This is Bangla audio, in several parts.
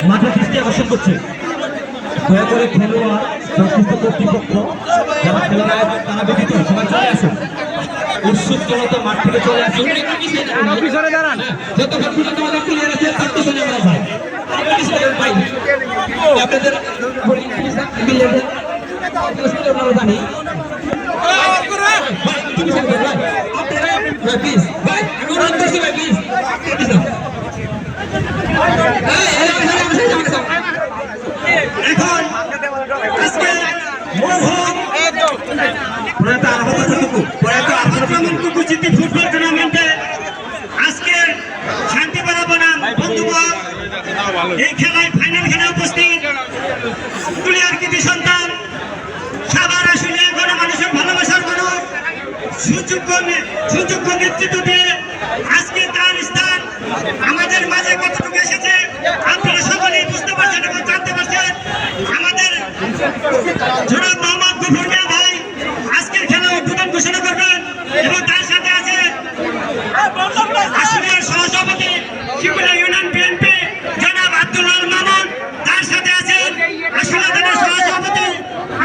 মাঠের দৃষ্টি আকর্ষণ করছে। দয়া করে খেলোয়াড় সংশ্লিষ্ট কর্তৃপক্ষ যারা খেলার আয়োজন তারা ব্যতীত সবাই চলে আসুন, উৎসুক জনতা মাঠ থেকে চলে আসুন। পিছনে দাঁড়ান, যতক্ষণ পর্যন্ত আমাদের প্লেয়ার আছে তার পিছনে আমরা যাই। আপনাদের আমরা জানি এখন ফুটবল টুর্নামেন্টে আজকে শান্তিপাড়া বনাম বন্ধুবল এই খেলায় ফাইনাল খেলায় উপস্থিত প্লেয়ার কৃতি সন্তান সাভার আশুলিয়া গণমানুষের ভালোবাসার মানুষ সুযোগ্য নেতৃত্ব দিয়ে আজকে তার স্থান আমাদের মাঝে কতটুকু এসেছে আপনারা সকলেই বুঝতে পারছেন এবং জানতে পারছেন। আমাদের জনাব মোহাম্মদ গফুর মিয়া ভাই আজকের খেলা উদ্বোধন ঘোষণা করবেন এবং তার সাথে আছে আশুলিয়ার সহসভাপতি শিমুলিয়া ইউনিয়ন বিএনপি জনাব আব্দুল্লাহ মামুন, তার সাথে আছেন আশুলিয়া থানার সহসভাপতি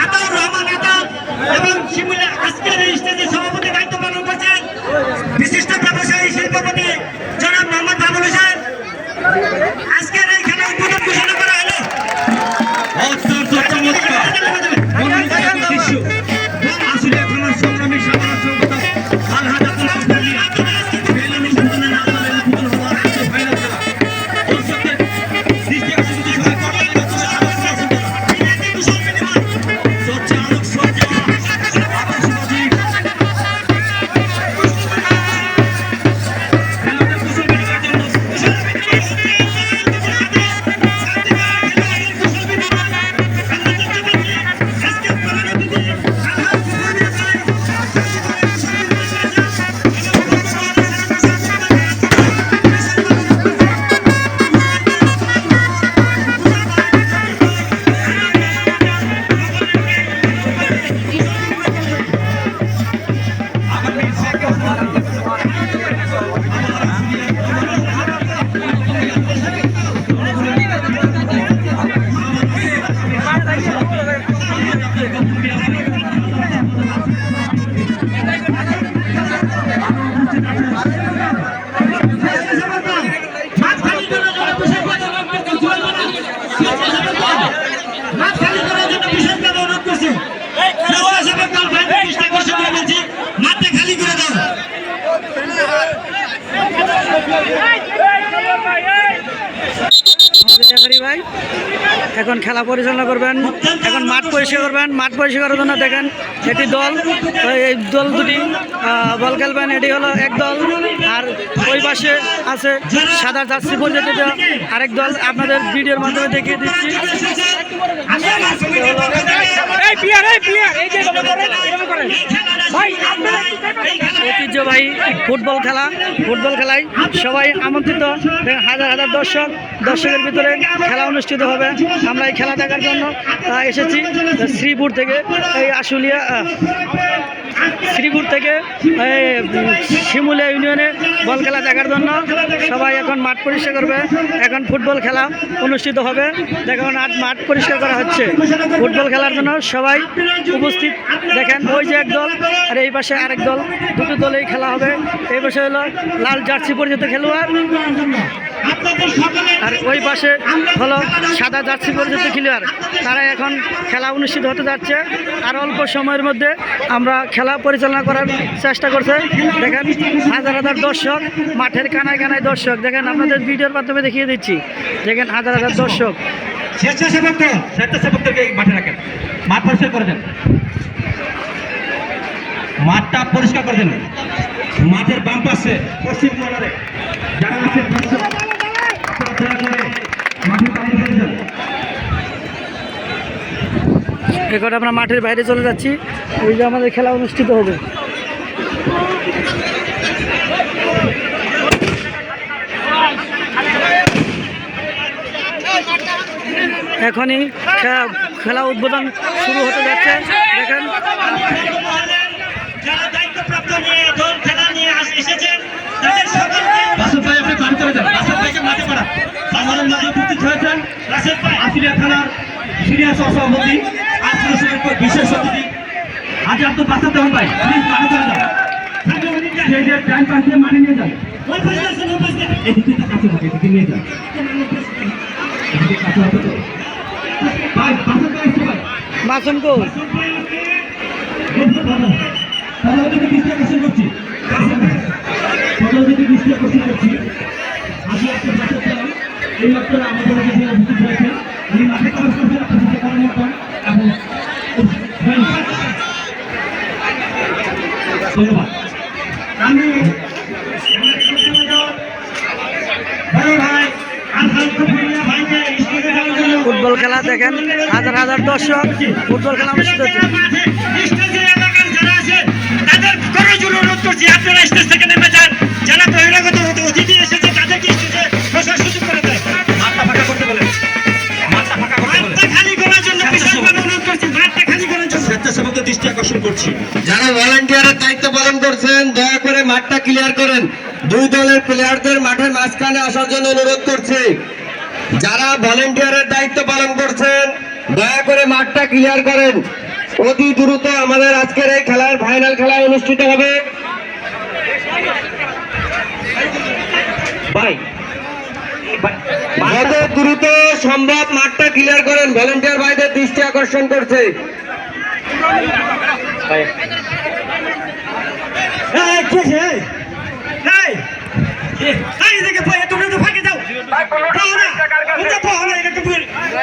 আতাউর রহমান আতাউর এবং শিমুলিয়া আজকের এই স্টেজের সভাপতি দায়িত্ব পালন করছেন বিশিষ্ট ব্যবসায়ী শিল্পপতি জনাব মোহাম্মদ বাবুল হোসেন। আজকের এই খেলা উদ্বোধন ঘোষণা করা হলো। আশুলিয়া থানার সংগ্রামী সাধারণ সম্পাদক আলহাজ ভাই এখন খেলা পরিচালনা করবেন, এখন মাঠ পরিষ্কার করবেন। মাঠ পরিষ্কার করার জন্য দেখেন এটি দল, এই দল দুটি বল খেলবেন। এটি হলো এক দল, আর ওই পাশে আছে সাদা জার্সি পরিচিত আরেক দল। আপনাদের ভিডিওর মাধ্যমে দেখিয়ে দিচ্ছি। ঐতিহ্যবাহী ফুটবল খেলায় সবাই আমন্ত্রিত। হাজার হাজার দর্শকের ভিতরে খেলা অনুষ্ঠিত হবে। আমরা এই খেলা দেখার জন্য এসেছি শ্রীপুর থেকে, এই আশুলিয়া শ্রীপুর থেকে শিমুলিয়া ইউনিয়নে বল খেলা দেখার জন্য সবাই এখন মাঠ পরিষ্কার করবে। এখন ফুটবল খেলা অনুষ্ঠিত হবে। দেখুন মাঠ পরিষ্কার করা হচ্ছে ফুটবল খেলার জন্য। সবাই উপস্থিত। দেখেন ওই যে এক দল আর এই পাশে আরেক দল, দুটো দলেই খেলা হবে। এই পাশে হলো লাল জার্সি পরিচিত খেলোয়াড়, আর ওই পাশে হলো সাদা জার্সি পরিচিত খেলোয়াড়। তারা এখন খেলা অনুষ্ঠিত হতে যাচ্ছে। আর অল্প সময়ের মধ্যে আমরা খেলা পরিচালনা করার চেষ্টা করছে। দেখেন হাজার হাজার দর্শক, মাঠের কানায় কানায় দর্শক। দেখেন আপনাদের ভিডিওর মাধ্যমে দেখিয়ে দিচ্ছি। দেখেন হাজার হাজার দর্শক। স্বেচ্ছাসেবকদেরকে মাঠে রাখেন, মাঠ পরিষ্কার করে দেন, মাঠটা পরিষ্কার করে দেন। মাঠের বাম পাশে পশ্চিম কর্নারে যারা আছে এখন আমরা মাঠের বাইরে চলে যাচ্ছি। এই যে আমাদের খেলা অনুষ্ঠিত হবে। এখনই খেলা উদ্বোধন শুরু হতে যাচ্ছে। দেখেন যারা দায়িত্বপ্রাপ্ত নিয়ে দল খেলা নিয়ে এসেছেন তাদের সকলকে আশুলিয়া থানার সিনিয়র সহসভাপতি আজকের সময় বিশেষ অতিথি আজ আপনার বাঁচাতে হন ভাই প্লিজ মাঠে চলে যান সেই যে টাইম পাশে মাঠে নিয়ে যান এদিকে কাছে হবে এদিকে নিয়ে যান এদিকে কাছে হবে তো ভাই বাঁচাতে আসছে ভাই মাসুম কো তাহলে ওদেরকে দৃষ্টি আকর্ষণ করছি ওদেরকে দৃষ্টি আকর্ষণ করছি আজকে একটা বাচ্চা ছিলাম এই মাত্র আমাদের কাছে উপস্থিত হয়েছে উনি মাঠে কাজ করছেন প্রশিক্ষণ করার মতন এবং ধন্যবাদ আমি বড় ভাই ফুটবল খেলা দেখেন হাজার হাজার দর্শক ফুটবল খেলা অনুষ্ঠিত হচ্ছে তাদের করে অনুরোধ করছি আপনারা স্টেজ থেকে নেমে যান যারা বহিরাগত অতিথি এসেছে তাদেরকে স্টেজে বসার সুযোগ করে দেয় মাঠটা ফাঁকা করতে বলে মাঠটা ফাঁকা করতে বলে মাঠটা খালি করার জন্য বিশেষভাবে অনুরোধ করছি মাঠটা খালি করার জন্য স্বেচ্ছাসেবকদের দৃষ্টি আকর্ষণ করছি যারা ভলান্টিয়ারের দায়িত্ব পালন করছেন দয়া করে মাঠটা ক্লিয়ার করেন দুই দলের প্লেয়ারদের মাঠের মাঝখানে আসার জন্য অনুরোধ করছি যারা ভলান্টিয়ারের দায়িত্ব পালন করছেন দয়া করে মাঠটা ক্লিয়ার করেন অতি দ্রুত আমাদের আজকের এই খেলার ফাইনাল খেলা অনুষ্ঠিত হবে ভাই যত দ্রুত সম্ভব মাঠটা ক্লিয়ার করেন ভলান্টিয়ার ভাইদের দৃষ্টি আকর্ষণ করছে তোমরা তো ফাঁকে যাও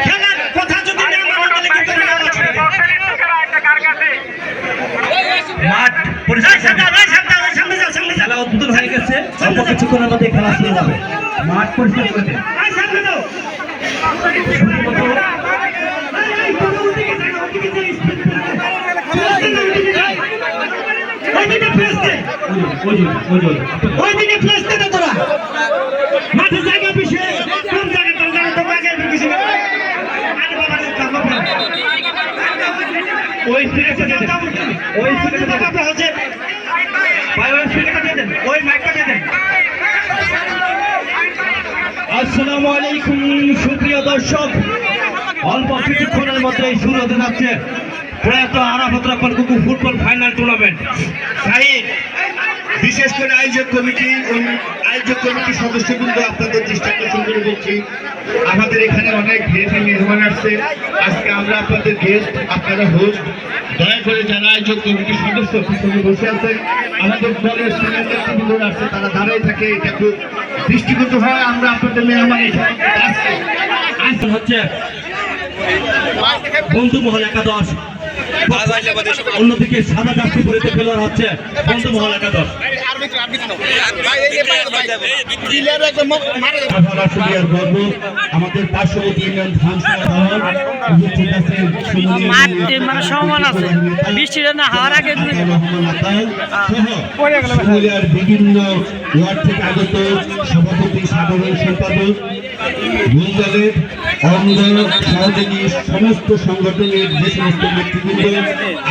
খেলার কথা যদি না মানো তাহলে কিন্তু মাঠ পরিষ্কার খেলা উদ্বোধন হয়ে গেছে অল্প কিছুক্ষণের মধ্যে খেলা শুরু হবে মাঠ পরিষ্কার করে দেন ওইদিকে প্লেস দে তোরা মাঠে জায়গা পিছিয়ে কম জায়গা তোর জায়গা তো আগে পিছিয়ে ওই সিলেক্টে দেন ওই সিলেক্টে দেন বাবা হচ্ছে ভাই ওই সিলেক্টে দেন ওই মাইকটা দেন আসসালামু আলাইকুম সুপ্রিয় দর্শক অল্প কিছুক্ষণের মধ্যে শুরু হতে যাচ্ছে প্রয়াত আরাফাত রহমান কুকু ফুটবল ফাইনাল টুর্নামেন্ট শাহিদ বিশেষ করে আয়োজক কমিটির সদস্যবৃন্দ আপনাদের দৃষ্টি আকর্ষণ করে বলছি আমাদের এখানে অনেক গেস্ট মেহমান আসছে আজকে আমরা আপনাদের গেস্ট আপনারা হোস্ট দয়া করে যারা আয়োজক কমিটির সদস্য পিছনে বসে আছেন আমাদের দলের সিনিয়র নেতৃবৃন্দ আসছে তারা দাঁড়াই থাকে এটা খুব দৃষ্টিগত হয় আমরা আপনাদের মেহমান আজকে হচ্ছে বন্ধু মহল একাদশ অন্যদিকে সাদা জার্সি পরিতে খেলোয়াড় হচ্ছে বন্ধু মহল একাদশ আমাদের পার্শ্ববর্তী ইউনিয়ন মাঠ মানে সমান আছে বৃষ্টিটা না হওয়ার আগে বিভিন্ন ওয়ার্ড থেকে আগত সভাপতি সাধারণ সম্পাদক মূল দলের অঙ্গ সহযোগী সমস্ত সংগঠনের যে সমস্ত নেতৃবৃন্দ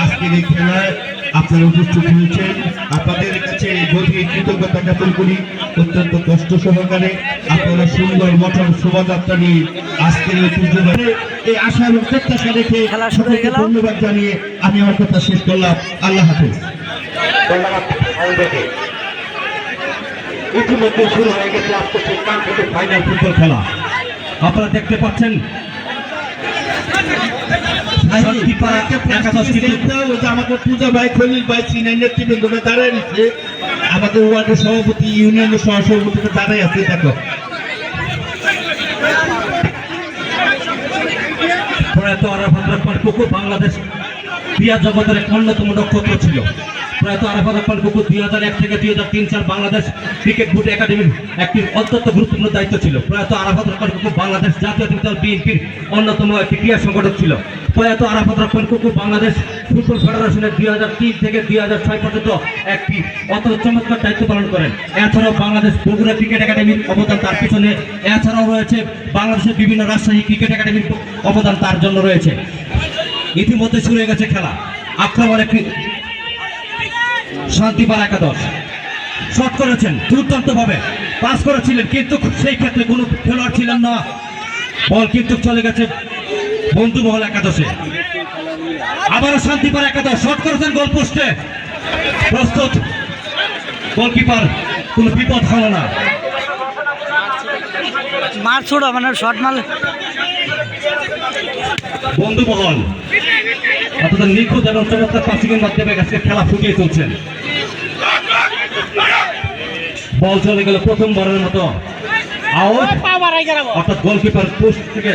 আজকের এই খেলায় আপনারা উপস্থিত হয়েছেন আপনাদের কাছে গভীর কৃতজ্ঞতা জ্ঞাপন করি অত্যন্ত কষ্ট সহকারে আপনারা সুন্দর মঠন শোভাযাত্রা নিয়ে আজকের এই পুজোবারে এই আশা এবং প্রত্যাশা রেখে সকলকে ধন্যবাদ জানিয়ে আমি আমার কথা শেষ করলাম আল্লাহ হাফেজ ইতিমধ্যে শুরু হয়ে গেছে আজকে ফাইনাল ফুটবল খেলা আপনারা দেখতে পাচ্ছেন আমাদের পূজা ভাই খলিল ভাই সিনিয়র নেতৃবৃন্দরা দাঁড়ায় রয়েছে আমাদের ওয়ার্ডের সভাপতি ইউনিয়নের সহসভাপতিরা দাঁড়ায় আছে দেখো প্রয়াত আরাফাত রহমান কুকু বাংলাদেশ ক্রীড়া জগতের এক অন্যতম নক্ষত্র ছিল প্রয়াত আরাফাত রহমান কুকু 2001 থেকে 2003 সাল বাংলাদেশ ক্রিকেট বোর্ড একাডেমির একটি অত্যন্ত গুরুত্বপূর্ণ দায়িত্ব ছিল প্রয়াত আরাফাত রহমান কুকু বাংলাদেশ জাতীয় দল বিএনপির অন্যতম একটি ক্রীড়া সংগঠক ছিল প্রয়াত আরাফাত রহমান কুকু বাংলাদেশ ফুটবল ফেডারেশনের 2003 থেকে 2006 পর্যন্ত একটি অত্যন্ত চমৎকার দায়িত্ব পালন করেন এছাড়াও বাংলাদেশ বগুড়া ক্রিকেট একাডেমির অবদান তার পিছনে এছাড়াও রয়েছে বাংলাদেশের বিভিন্ন রাজশাহী ক্রিকেট একাডেমির অবদান তার জন্য রয়েছে ইতিমধ্যে শুরু হয়ে গেছে খেলা আক্রমণে শান্তিপাড়া একাদশ শট করেছেন দুর্দান্ত ভাবে পাস করেছিলেন কিন্তু সেই ক্ষেত্রে কোনো খেলোয়াড় ছিলেন না বল কিন্তু চলে গেছে বন্ধুমহল একাদশে। আবারও শান্তিপাড়া একাদশ শট করেছেন গোল পোস্টে, প্রস্তুত গোলকিপার, কোনো বিপদ হলো না। মার ছোড়ো মানে শর্ট মাল বন্ধুমহল অর্থাৎ নিখুঁত এবং চমৎকার পাসিংয়ের মাধ্যমে আজকে খেলা ফুটিয়ে তুলছেন। বল চলে গেল প্রথমবারের মতো আউট, অর্থাৎ গোলকিপার পোস্ট থেকে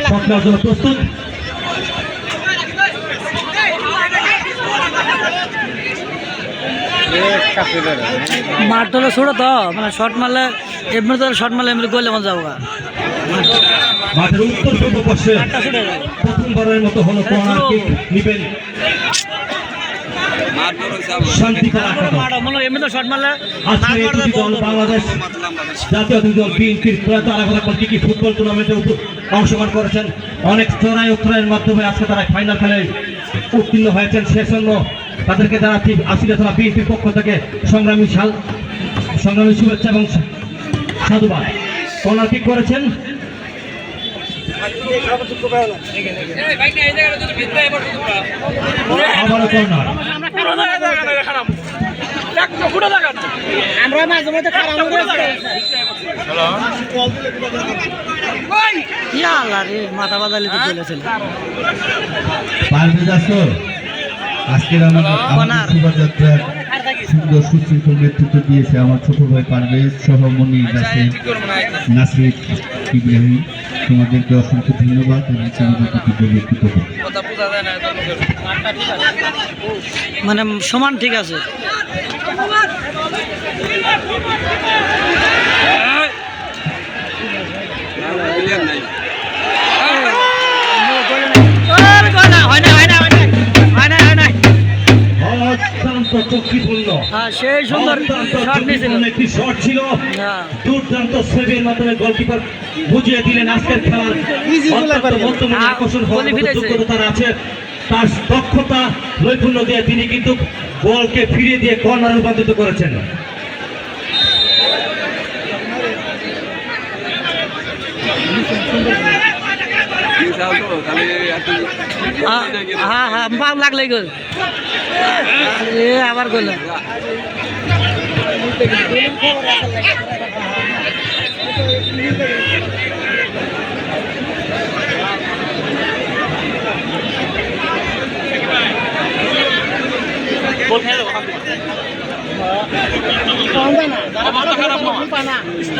শট নেওয়ার জন্য প্রস্তুত। মার তোলে ছোড়ো তো মানে শর্ট মারলে এমনি তো শর্ট মারলে এমনি গোলে মজা যাবো। মাঠের উত্তর পূর্ব পাশে প্রথমবারের মতো হলো কর্নার কিক নিবেন শান্তিপাড়া একাদশ। এমনি তো শর্ট মারলে আজকে এই দুটি দল বাংলাদেশ জাতীয় দল বিএনপির প্রয়াত আরাফাত আকবর কি ফুটবল টুর্নামেন্টে অংশগ্রহণ করেছেন। অনেক চড়াই উত্তরায়ের মাধ্যমে আজকে তারা ফাইনাল খেলায় উত্তীর্ণ হয়েছেন। সে জন্য তাদেরকে জানাচ্ছি আসিলে তারা বিএনপির পক্ষ থেকে সংগ্রামী শুভেচ্ছা এবং সাধুবাদ। কর্নার কিক করেছেন আবারও কর্নার। আমরা মাঝে মধ্যে মাথা বাজালে তো চলেছিল। আজকের আমাদের শোভাযাত্রার সুন্দর সুশৃঙ্খল নেতৃত্ব দিয়েছে আমার ছোট ভাই পারভেজ সহ মনির নাসির ইব্রাহিম। তোমাদেরকে অসংখ্য ধন্যবাদ এবং কৃতজ্ঞ। মানে সমান ঠিক আছে। সেই সুন্দর একটি শট ছিল, দুর্দান্ত সেভের মাধ্যমে গোলকিপার বুঝিয়ে দিলেন আজকের খেলার আকর্ষণ যোগ্যতা আছে। তার দক্ষতা নৈপুণ্য দিয়ে তিনি কিন্তু বলকে ফিরিয়ে দিয়ে কর্নার রূপান্তরিত করেছেন। হ্যাঁ হ্যাঁ পাপ লাগলে গোল আবার গোল।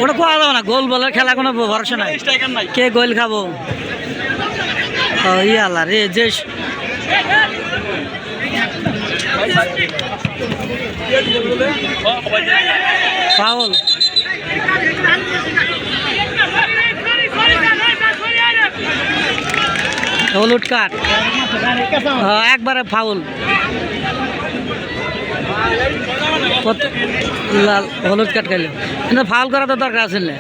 ওটা কোয়া যাবে না, গোল বলের খেলা কোনো ভরসা নাই, কে গোল খাবো। আল্লাহ রে যে ফাউল হলুদ কার্ড একবারে ফাউল, লাল হলুদ কার্ড খাইলে কিন্তু ফাউল করা তো দরকার আছে না।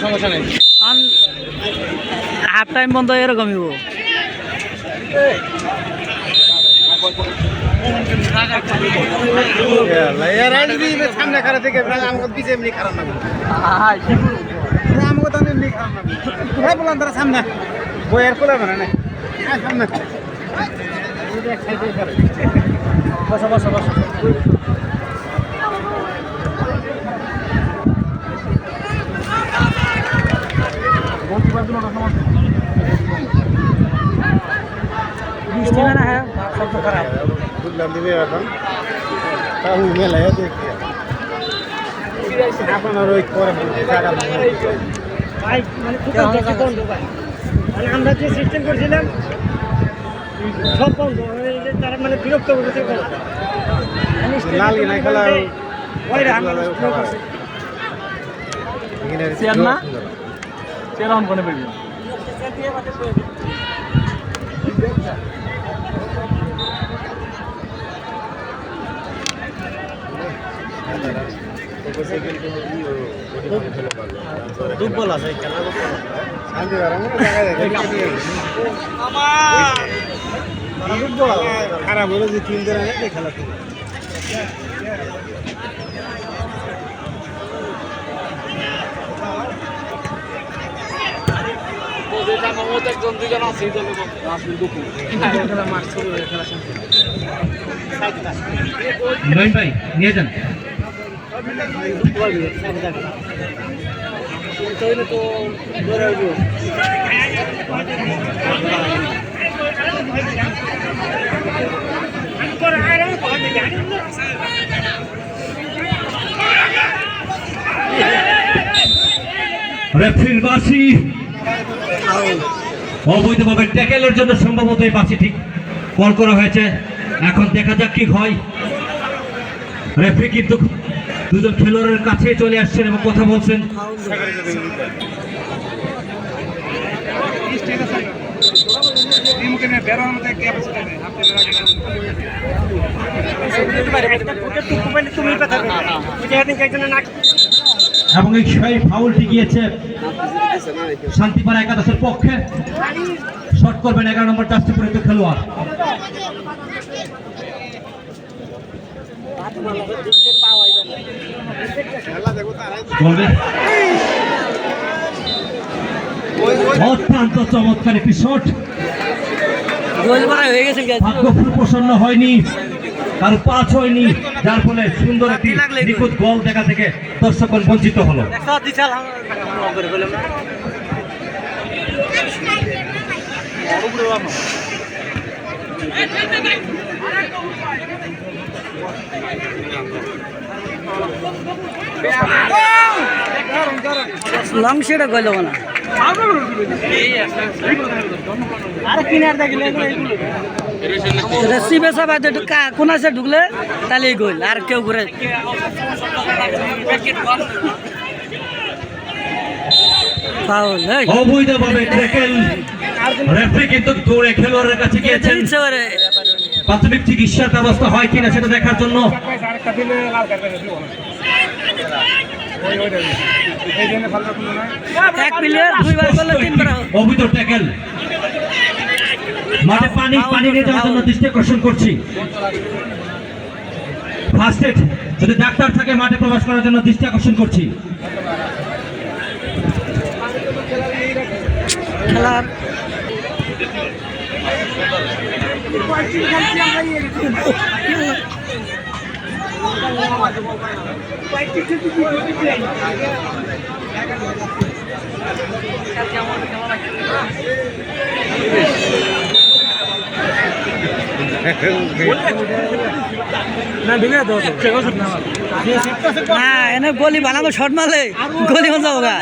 সমস্যা নাই হাফ টাইম বন্ধ এরকমই সামনে খারাপ থেকে খারাপ না আমাকে তো এমনি খারাপ না বললাম তারা সামনে বইয়ের কোলা মানে না সামনে বসো বসো বসো। বুঝলাম দিবে এখন তাহলে মেলায় দেখি আপনার ওই করে আমরা যে সিস্টেম করছিলাম সব বন্ধ, তারা মানে বিরক্ত করেছে লাল না খেলা না সেরকম করে বেরিয়ে দুর্বল আছে খেলা খারাপ হলো যে 3 দিন আগে খেলা নয়ন ভাই নিয়ে যান। রেফারির বাঁশি অবৈধভাবে ট্যাকেলের জন্য সম্ভবত এই বাঁশি ঠিক কল করা হয়েছে। এখন দেখা যাক কি হয়। রেফারি কিন্তু দুজন খেলোয়াড়ের কাছে চলে আসছেন এবং কথা বলছেন। এবং এই সেই ফাউলটি গিয়েছে শান্তিপাড়া একাদশের পক্ষে। শট করবেন 11 নম্বর জার্সি পরিহিত খেলোয়াড়। অত্যন্ত চমৎকার একটি শট। ভাগ্য প্রসন্ন হয়নি, কারো পাঁচ হয়নি, যার ফলে সুন্দর একটি নিখুঁত গোল দেখা থেকে দর্শকগণ বঞ্চিত হলো। লং সেটা গেল না আরে কিনার দেখলে রসি বেসা বাদে কোন আছে ঢুকলে তাহলে গোল আর কেউ ঘুরে ফাউল অবৈধভাবে ট্যাকেল। রেফারি কিন্তু দৌড়ে খেলোয়াড়ের কাছে গিয়েছেন। প্রাথমিক চিকিৎসার ব্যবস্থা হয় কিনা সেটা দেখার জন্য। অবৈধ ট্যাকেল। মাঠে পানি নিয়ে যাওয়ার জন্য দৃষ্টি আকর্ষণ করছি। ফার্স্ট এড যদি ডাক্তার থাকে মাঠে প্রবেশ করার জন্য দৃষ্টি আকর্ষণ করছি। খেলার এনে গলি বানাবো শর্ট মারলে গলি মন যাবো গা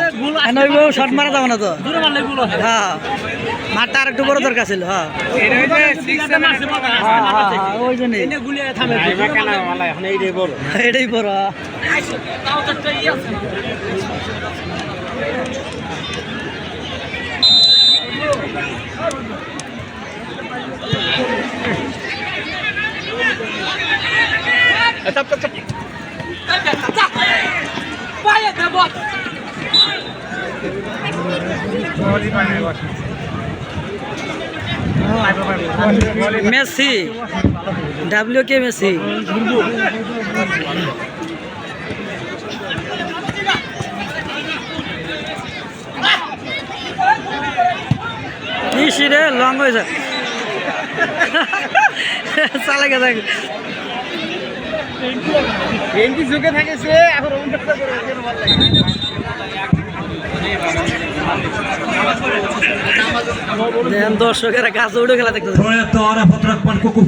এনে শর্ট মারা যাবো না তো হ্যাঁ মাঠটা আর একটু বড় দরকার ছিল হ্যাঁ ওই জন্য এটাই বড় মেসি WK মেসি রে লং হয়েছে চালে গেছে ঝুঁকে থাকেছে দর্শকেরা গাছে উঠে খেলা দেখতে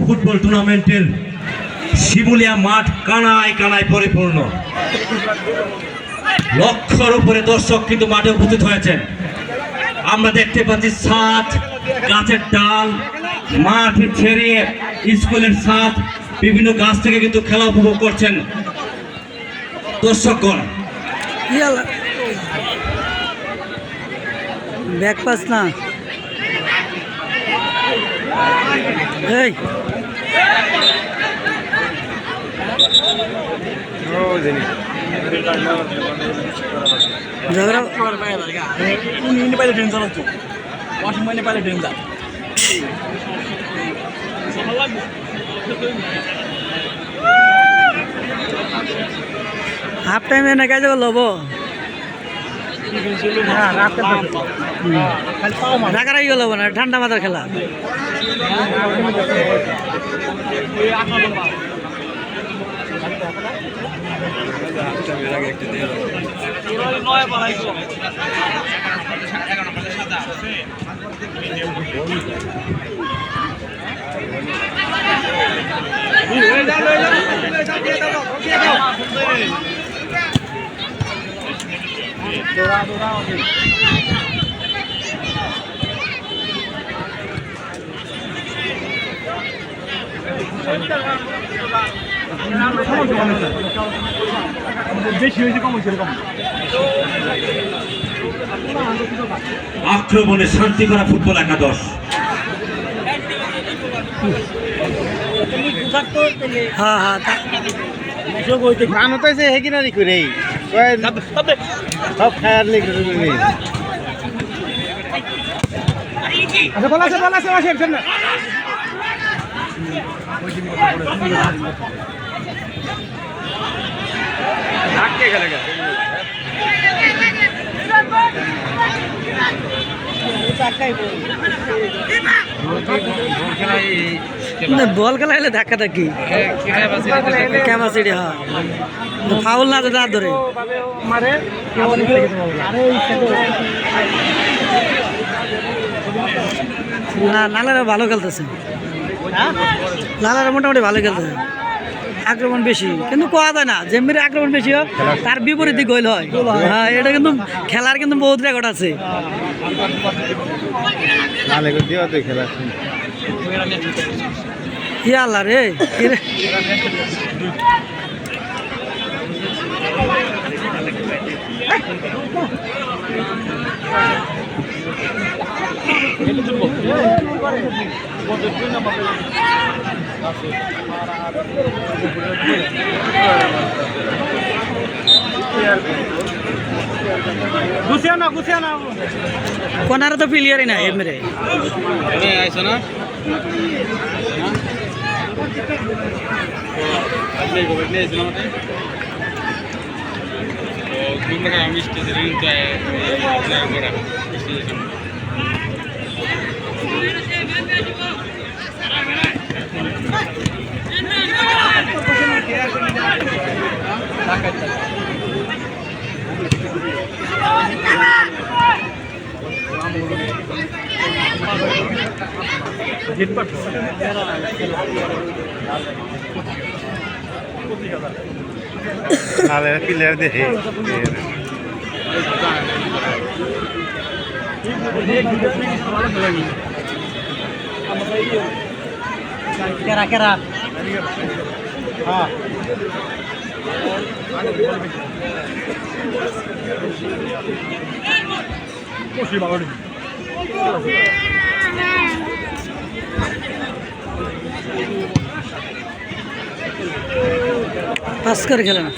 ফুটবল টুর্নামেন্টের শিমুলিয়া মাঠ কানায় কানায় পরিপূর্ণ। লক্ষর উপরে দর্শক কিন্তু মাঠে উপস্থিত হয়েছেন। আমরা দেখতে পাচ্ছি ছাদ, গাছের ডাল, মাঠ ছেড়িয়ে স্কুলের ছাদ, বিভিন্ন গাছ থেকে কিন্তু খেলা উপভোগ করছেন দর্শকগণ। ব্যাক পাস না এই ঝগড়া पहिले ट्रेन चालवतो वॉशिंग महिने पहिले ट्रेन जा হাফ টাইমে না কাজে লব রাগারাগি লব না ঠান্ডা মাথার খেলা আক্রমণে শান্তি করা ফুটবল একাদশ হ্যাঁ হ্যাঁ गाणं तर हे की नाही रे सब खायर लिखले अच्छा बोला ना के गेले বল খেলাইলে ধাক্কা ধাক্কি ক্যাপাসিটি হ্যাঁ ফাউল না দাঁত ধরে না নালারা ভালো খেলতেছে নালারা মোটামুটি ভালো খেলতেছে আক্রমণ বেশি কিন্তু কোয়া যায় না যেমনি আক্রমণ বেশি হোক তার বিপরীতে গোল হয় হ্যাঁ এটা কিন্তু খেলার কিন্তু বহুত রেকর্ড আছে কি আল্লাহ রে কোনারে তো প্লেয়ারই না এমরে আইছো না আপনি গোবর নিয়ে এসেছিলাম আমাদের তো কোন টাকা আমি স্টেজে নিতে আয় করা স্টেজে প্লেয়ার দেখে কেরা কেরা হ্যাঁ পাস করে খেলে না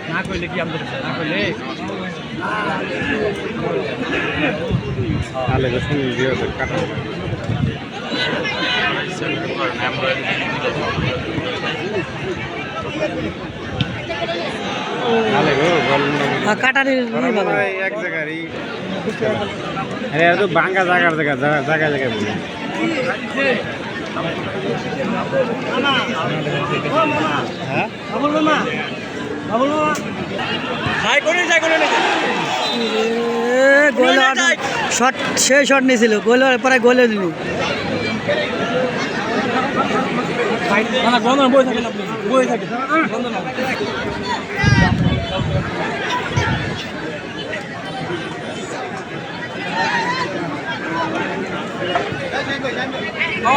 না কইলে কি আমরা না কইলে তাহলে তো শুনি দিয়ে কাটা তাহলে গো কাটারি এক জায়গায় আরে তো ভাঙা জায়গার জায়গা বলে হ্যাঁ শট সে শট নিয়েছিল গোল পরে গোলে দিল বই থাকে না বই থাকে ও